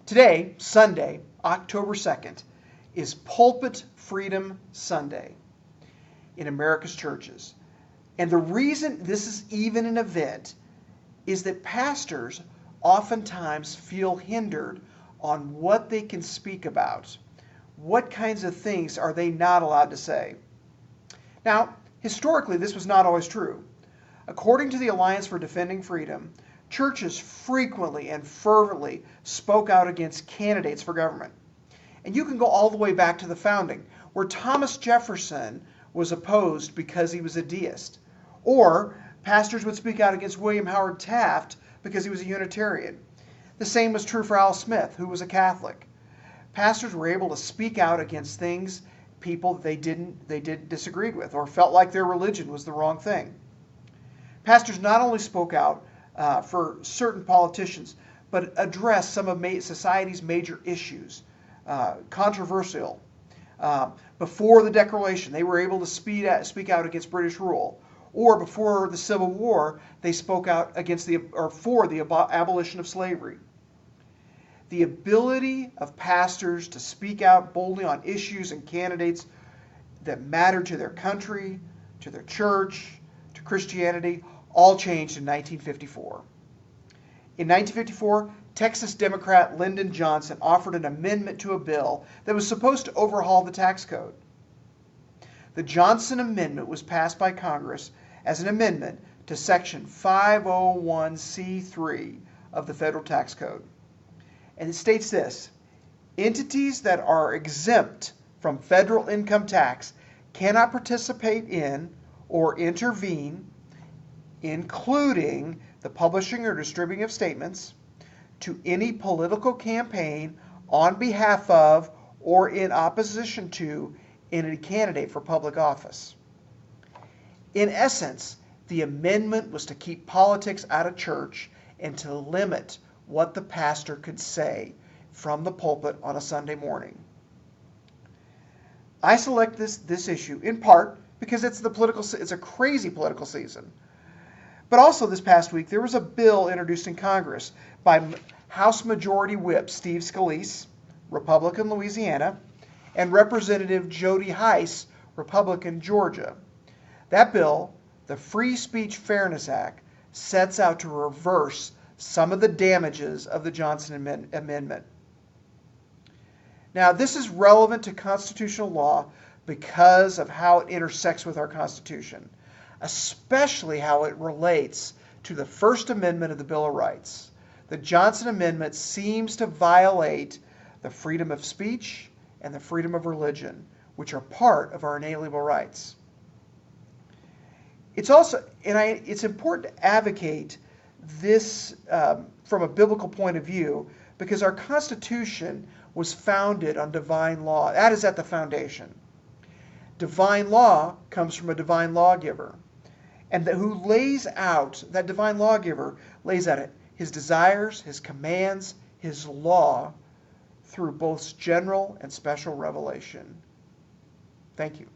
Today, Sunday, October 2nd, is Pulpit Freedom Sunday in America's churches. And the reason this is even an event is that pastors oftentimes feel hindered on what they can speak about. What kinds of things are they not allowed to say? Now, historically, this was not always true. According to the Alliance for Defending Freedom, churches frequently and fervently spoke out against candidates for government. And you can go all the way back to the founding, where Thomas Jefferson was opposed because he was a deist. Or pastors would speak out against William Howard Taft because he was a Unitarian. The same was true for Al Smith, who was a Catholic. Pastors were able to speak out against things, people they disagreed with, or felt like their religion was the wrong thing. Pastors not only spoke out for certain politicians, but addressed some of society's major issues, controversial. Before the Declaration, they were able to speak out against British rule. Or before the Civil War, they spoke out for the abolition of slavery. The ability of pastors to speak out boldly on issues and candidates that matter to their country, to their church, to Christianity, all changed in 1954. In 1954, Texas Democrat Lyndon Johnson offered an amendment to a bill that was supposed to overhaul the tax code. The Johnson Amendment was passed by Congress as an amendment to Section 501c3 of the Federal Tax Code. And it states this: entities that are exempt from federal income tax cannot participate in or intervene, including the publishing or distributing of statements, to any political campaign on behalf of or in opposition to any candidate for public office. In essence, the amendment was to keep politics out of church and to limit what the pastor could say from the pulpit on a Sunday morning. I select this issue in part because it's a crazy political season. But also this past week, there was a bill introduced in Congress by House Majority Whip Steve Scalise, Republican, Louisiana, and Representative Jody Hice, Republican, Georgia. That bill, the Free Speech Fairness Act, sets out to reverse some of the damages of the Johnson Amendment. Now, this is relevant to constitutional law because of how it intersects with our Constitution, especially how it relates to the First Amendment of the Bill of Rights. The Johnson Amendment seems to violate the freedom of speech and the freedom of religion, which are part of our inalienable rights. It's important to advocate this from a biblical point of view because our Constitution was founded on divine law. That is at the foundation. Divine law comes from a divine lawgiver. And that divine lawgiver lays out his desires, his commands, his law through both general and special revelation. Thank you.